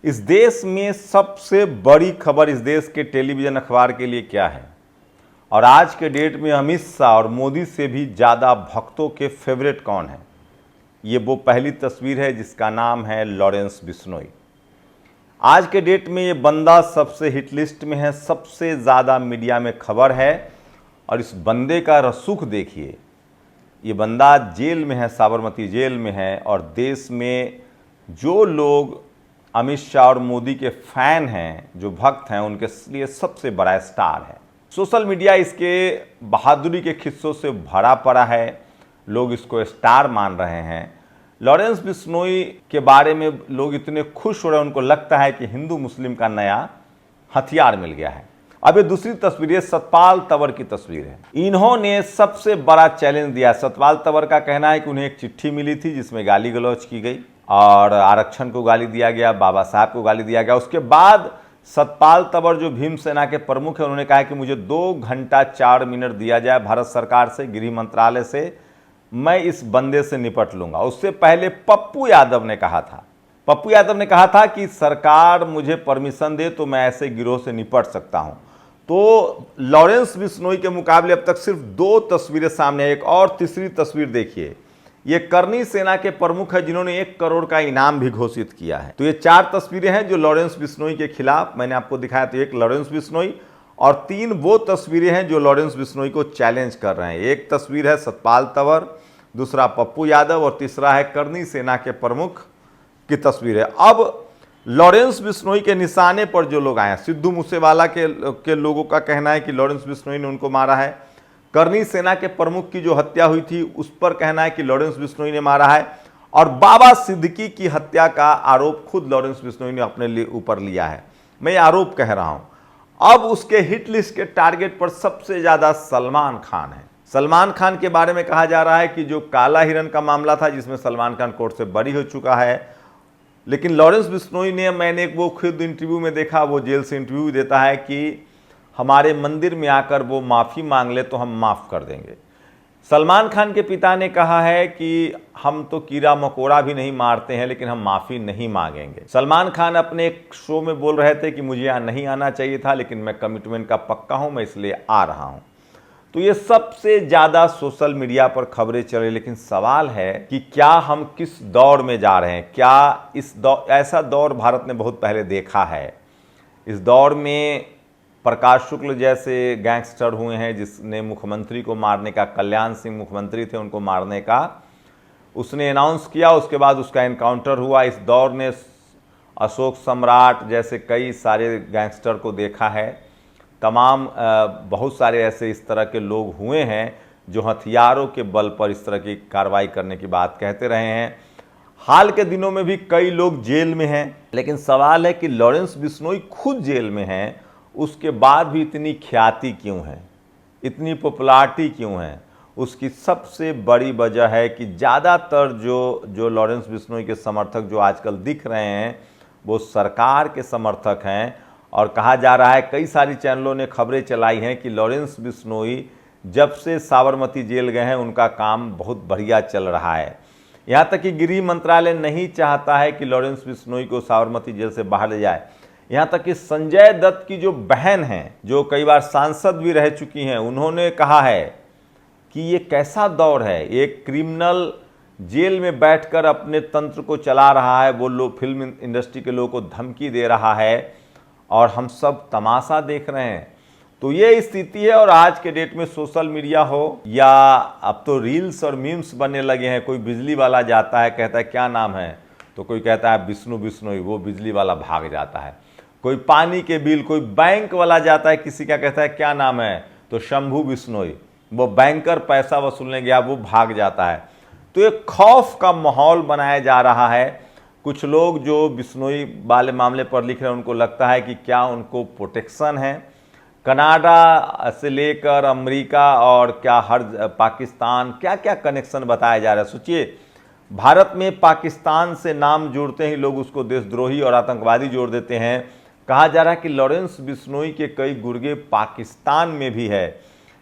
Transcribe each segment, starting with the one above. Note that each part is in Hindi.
इस देश में सबसे बड़ी खबर इस देश के टेलीविज़न अखबार के लिए क्या है? और आज के डेट में अमित शाह और मोदी से भी ज़्यादा भक्तों के फेवरेट कौन है? ये वो पहली तस्वीर है जिसका नाम है लॉरेंस बिश्नोई। आज के डेट में ये बंदा सबसे हिट लिस्ट में है, सबसे ज़्यादा मीडिया में खबर है। और इस बंदे का रसूख देखिए, ये बंदा जेल में है, साबरमती जेल में है। और देश में जो लोग अमित शाह और मोदी के फैन हैं, जो भक्त हैं, उनके लिए सबसे बड़ा स्टार है। सोशल मीडिया इसके बहादुरी के किस्सों से भरा पड़ा है, लोग इसको स्टार मान रहे हैं। लॉरेंस बिश्नोई के बारे में लोग इतने खुश हो रहे हैं, उनको लगता है कि हिंदू मुस्लिम का नया हथियार मिल गया है। अब ये दूसरी तस्वीर है, सतपाल तंवर की तस्वीर है। इन्होंने सबसे बड़ा चैलेंज दिया। सतपाल तंवर का कहना है कि उन्हें एक चिट्ठी मिली थी जिसमें गाली गलौज की गई और आरक्षण को गाली दिया गया, बाबा साहब को गाली दिया गया। उसके बाद सतपाल तंवर जो भीम सेना के प्रमुख हैं, उन्होंने कहा कि मुझे 2 घंटा 4 मिनट दिया जाए भारत सरकार से, गृह मंत्रालय से, मैं इस बंदे से निपट लूंगा। उससे पहले पप्पू यादव ने कहा था कि सरकार मुझे परमिशन दे तो मैं ऐसे गिरोह से निपट सकता हूं। तो लॉरेंस बिश्नोई के मुकाबले अब तक सिर्फ 2 तस्वीरें सामने, एक और तीसरी तस्वीर देखिए। ये करनी सेना के प्रमुख है जिन्होंने 1 करोड़ का इनाम भी घोषित किया है। तो ये 4 तस्वीरें हैं जो लॉरेंस बिश्नोई के खिलाफ मैंने आपको दिखाया। तो एक लॉरेंस बिश्नोई और 3 वो तस्वीरें हैं जो लॉरेंस बिश्नोई को चैलेंज कर रहे हैं। एक तस्वीर है सतपाल तंवर, दूसरा पप्पू यादव और तीसरा है करनी सेना के प्रमुख की तस्वीर है। अब लॉरेंस बिश्नोई के निशाने पर जो लोग आए हैं, सिद्धू मूसेवाला के लोगों का कहना है कि लॉरेंस बिश्नोई ने उनको मारा है। करनी सेना के प्रमुख की जो हत्या हुई थी उस पर कहना है कि लॉरेंस बिश्नोई ने मारा है। और बाबा सिद्दीकी की हत्या का आरोप खुद लॉरेंस बिश्नोई ने अपने ऊपर लिया है। मैं ये आरोप कह रहा हूं। अब उसके हिट लिस्ट के टारगेट पर सबसे ज्यादा सलमान खान है। सलमान खान के बारे में कहा जा रहा है कि जो काला हिरन का मामला था जिसमें सलमान खान कोर्ट से बरी हो चुका है, लेकिन लॉरेंस बिश्नोई ने, मैंने वो खुद इंटरव्यू में देखा, वो जेल से इंटरव्यू देता है कि हमारे मंदिर में आकर वो माफ़ी मांग ले तो हम माफ़ कर देंगे। सलमान खान के पिता ने कहा है कि हम तो कीड़ा मकोड़ा भी नहीं मारते हैं लेकिन हम माफ़ी नहीं मांगेंगे। सलमान खान अपने एक शो में बोल रहे थे कि मुझे यहाँ नहीं आना चाहिए था लेकिन मैं कमिटमेंट का पक्का हूँ, मैं इसलिए आ रहा हूँ। तो ये सबसे ज़्यादा सोशल मीडिया पर खबरें चले। लेकिन सवाल है कि क्या हम किस दौर में जा रहे हैं? क्या ऐसा दौर भारत ने बहुत पहले देखा है? इस दौर में प्रकाश शुक्ल जैसे गैंगस्टर हुए हैं जिसने मुख्यमंत्री को मारने का, कल्याण सिंह मुख्यमंत्री थे उनको मारने का उसने अनाउंस किया, उसके बाद उसका एनकाउंटर हुआ। इस दौर ने अशोक सम्राट जैसे कई सारे गैंगस्टर को देखा है। तमाम बहुत सारे ऐसे इस तरह के लोग हुए हैं जो हथियारों के बल पर इस तरह की कार्रवाई करने की बात कहते रहे हैं। हाल के दिनों में भी कई लोग जेल में हैं, लेकिन सवाल है कि लॉरेंस बिश्नोई खुद जेल में हैं, उसके बाद भी इतनी ख्याति क्यों है, इतनी पॉपुलैरिटी क्यों है? उसकी सबसे बड़ी वजह है कि ज़्यादातर जो लॉरेंस बिश्नोई के समर्थक जो आजकल दिख रहे हैं वो सरकार के समर्थक हैं। और कहा जा रहा है, कई सारी चैनलों ने खबरें चलाई हैं कि लॉरेंस बिश्नोई जब से साबरमती जेल गए हैं उनका काम बहुत बढ़िया चल रहा है। यहाँ तक कि गृह मंत्रालय नहीं चाहता है कि लॉरेंस बिश्नोई को साबरमती जेल से बाहर ले जाए। यहाँ तक कि संजय दत्त की जो बहन हैं, जो कई बार सांसद भी रह चुकी हैं, उन्होंने कहा है कि ये कैसा दौर है, एक क्रिमिनल जेल में बैठकर अपने तंत्र को चला रहा है, वो लोग फिल्म इंडस्ट्री के लोगों को धमकी दे रहा है और हम सब तमाशा देख रहे हैं। तो ये स्थिति है। और आज के डेट में सोशल मीडिया हो या अब तो रील्स और मीम्स बनने लगे हैं। कोई बिजली वाला जाता है, कहता है क्या नाम है, तो कोई कहता है विष्णु बिश्नोई, वो बिजली वाला भाग जाता है। कोई पानी के बिल, कोई बैंक वाला जाता है, किसी का कहता है क्या नाम है, तो शंभू बिश्नोई, वो बैंकर पैसा वसूलने गया, वो भाग जाता है। तो एक खौफ का माहौल बनाया जा रहा है। कुछ लोग जो बिश्नोई वाले मामले पर लिख रहे हैं उनको लगता है कि क्या उनको प्रोटेक्शन है। कनाडा से लेकर अमेरिका और क्या हर पाकिस्तान, क्या क्या कनेक्शन बताया जा रहा है। सोचिए, भारत में पाकिस्तान से नाम जोड़ते ही लोग उसको देशद्रोही और आतंकवादी जोड़ देते हैं। कहा जा रहा है कि लॉरेंस बिश्नोई के कई गुर्गे पाकिस्तान में भी है।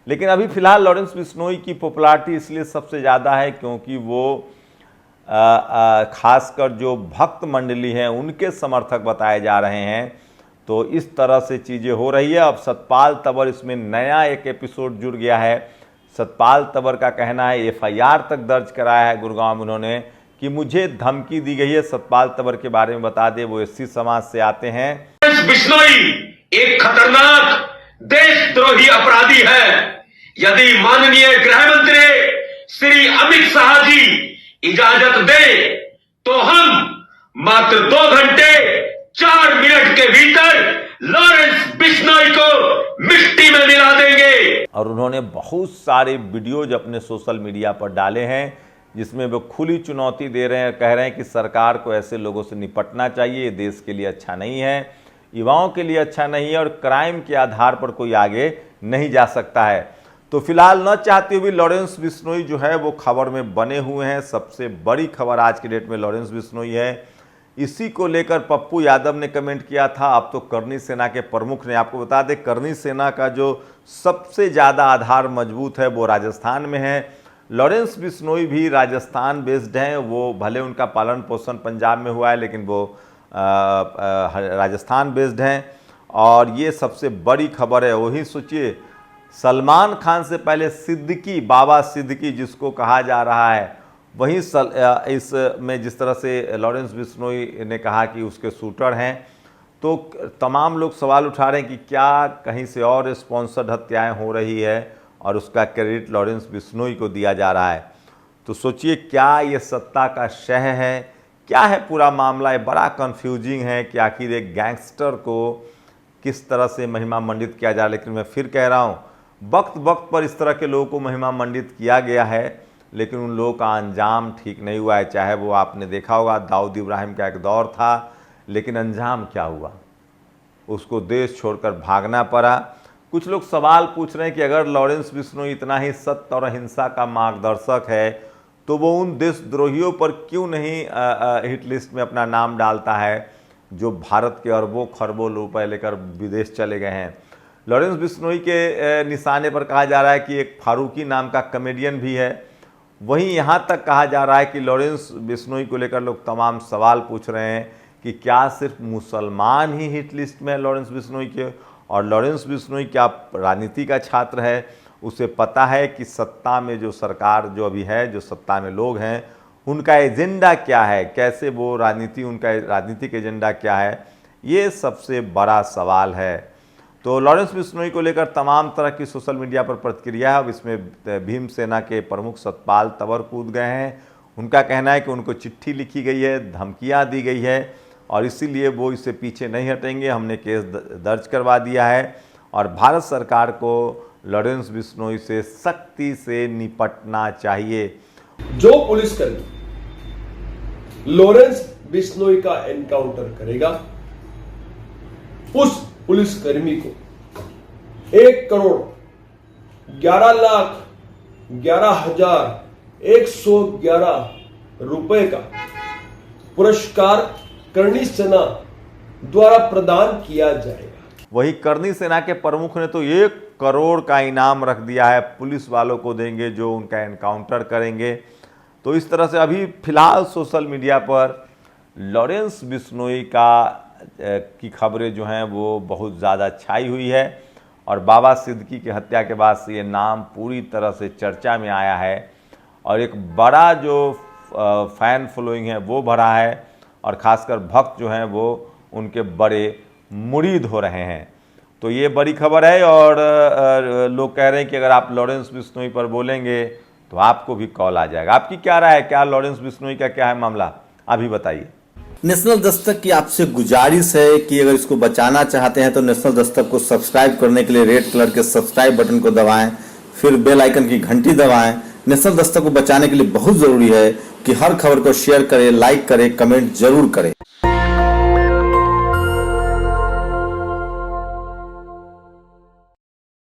लेकिन अभी फिलहाल लॉरेंस बिश्नोई की पॉपुलैरिटी इसलिए सबसे ज़्यादा है क्योंकि वो खासकर जो भक्त मंडली हैं उनके समर्थक बताए जा रहे हैं। तो इस तरह से चीज़ें हो रही है। अब सतपाल तंवर इसमें नया एक एपिसोड जुड़ गया है। सतपाल तंवर का कहना है, FIR तक दर्ज कराया है गुड़गांव में उन्होंने, कि मुझे धमकी दी गई है। सतपाल तंवर के बारे में बता दें, वो SC समाज से आते हैं। बिश्नोई एक खतरनाक देशद्रोही अपराधी है। यदि माननीय गृह मंत्री श्री अमित शाह जी इजाजत दे तो हम मात्र 2 घंटे 4 मिनट के भीतर लॉरेंस बिश्नोई को मिट्टी में मिला देंगे। और उन्होंने बहुत सारे वीडियोज अपने सोशल मीडिया पर डाले हैं जिसमें वो खुली चुनौती दे रहे हैं, कह रहे हैं कि सरकार को ऐसे लोगों से निपटना चाहिए, ये देश के लिए अच्छा नहीं है, युवाओं के लिए अच्छा नहीं है और क्राइम के आधार पर कोई आगे नहीं जा सकता है। तो फिलहाल न चाहते हुए लॉरेंस बिश्नोई जो है वो खबर में बने हुए हैं। सबसे बड़ी खबर आज की डेट में लॉरेंस बिश्नोई है। इसी को लेकर पप्पू यादव ने कमेंट किया था। अब तो करनी सेना के प्रमुख ने, आपको बता दें करनी सेना का जो सबसे ज़्यादा आधार मजबूत है वो राजस्थान में है। लॉरेंस बिश्नोई भी राजस्थान बेस्ड हैं। वो भले उनका पालन पोषण पंजाब में हुआ है लेकिन वो राजस्थान बेस्ड हैं। और ये सबसे बड़ी खबर है। वही सोचिए, सलमान खान से पहले सिद्दीकी, बाबा सिद्दीकी जिसको कहा जा रहा है, वहीं इसमें जिस तरह से लॉरेंस बिश्नोई ने कहा कि उसके शूटर हैं, तो तमाम लोग सवाल उठा रहे हैं कि क्या कहीं से और स्पॉन्सर्ड हत्याएं हो रही है और उसका क्रेडिट लॉरेंस बिश्नोई को दिया जा रहा है। तो सोचिए, क्या ये सत्ता का शह है, क्या है पूरा मामला? ये बड़ा कंफ्यूजिंग है कि आखिर एक गैंगस्टर को किस तरह से महिमा मंडित किया जा रहा है। लेकिन मैं फिर कह रहा हूँ, वक्त वक्त पर इस तरह के लोगों को महिमा मंडित किया गया है लेकिन उन लोगों का अंजाम ठीक नहीं हुआ है। चाहे वो आपने देखा होगा दाऊद इब्राहिम का एक दौर था, लेकिन अंजाम क्या हुआ? उसको देश छोड़कर भागना पड़ा। कुछ लोग सवाल पूछ रहे हैं कि अगर लॉरेंस बिश्नोई इतना ही सत्य और अहिंसा का मार्गदर्शक है तो वो उन देशद्रोहियों पर क्यों नहीं हिट लिस्ट में अपना नाम डालता है जो भारत के अरबों खरबों रुपए लेकर विदेश चले गए हैं। लॉरेंस बिश्नोई के निशाने पर कहा जा रहा है कि एक फारूकी नाम का कॉमेडियन भी है। वहीं यहाँ तक कहा जा रहा है कि लॉरेंस बिश्नोई को लेकर लोग तमाम सवाल पूछ रहे हैं कि क्या सिर्फ मुसलमान ही हिट लिस्ट में है लॉरेंस बिश्नोई के? और लॉरेंस बिश्नोई क्या राजनीति का छात्र है? उसे पता है कि सत्ता में जो सरकार जो अभी है, जो सत्ता में लोग हैं, उनका एजेंडा क्या है, कैसे वो राजनीति, उनका राजनीतिक एजेंडा क्या है, ये सबसे बड़ा सवाल है। तो लॉरेंस बिश्नोई को लेकर तमाम तरह की सोशल मीडिया पर प्रतिक्रिया है। अब इसमें भीम सेना के प्रमुख सतपाल तंवर कूद गए हैं। उनका कहना है कि उनको चिट्ठी लिखी गई है, धमकियां दी गई है और इसीलिए वो इससे पीछे नहीं हटेंगे। हमने केस दर्ज करवा दिया है और भारत सरकार को लॉरेंस बिश्नोई से सख्ती से निपटना चाहिए। जो पुलिसकर्मी लॉरेंस बिश्नोई का एनकाउंटर करेगा, उस पुलिसकर्मी को 1,11,11,111 रुपए का पुरस्कार करनी सेना द्वारा प्रदान किया जाएगा। वही करनी सेना के प्रमुख ने तो 1 करोड़ का इनाम रख दिया है, पुलिस वालों को देंगे जो उनका एनकाउंटर करेंगे। तो इस तरह से अभी फिलहाल सोशल मीडिया पर लॉरेंस बिश्नोई की खबरें जो हैं वो बहुत ज़्यादा छाई हुई है और बाबा सिद्दीकी की हत्या के बाद से ये नाम पूरी तरह से चर्चा में आया है और एक बड़ा जो फैन फॉलोइंग है वो बढ़ा है और ख़ासकर भक्त जो हैं वो उनके बड़े मुरीद हो रहे हैं। तो ये बड़ी खबर है और लोग कह रहे हैं कि अगर आप लॉरेंस बिश्नोई पर बोलेंगे तो आपको भी कॉल आ जाएगा। आपकी क्या राय है? क्या लॉरेंस बिश्नोई का क्या है मामला, अभी बताइए। नेशनल दस्तक की आपसे गुजारिश है कि अगर इसको बचाना चाहते हैं तो नेशनल दस्तक को सब्सक्राइब करने के लिए रेड कलर के सब्सक्राइब बटन को दबाएं, फिर बेल आइकन की घंटी दबाएं। नेशनल दस्तक को बचाने के लिए बहुत जरूरी है कि हर खबर को शेयर करें, लाइक करें, कमेंट जरूर करें।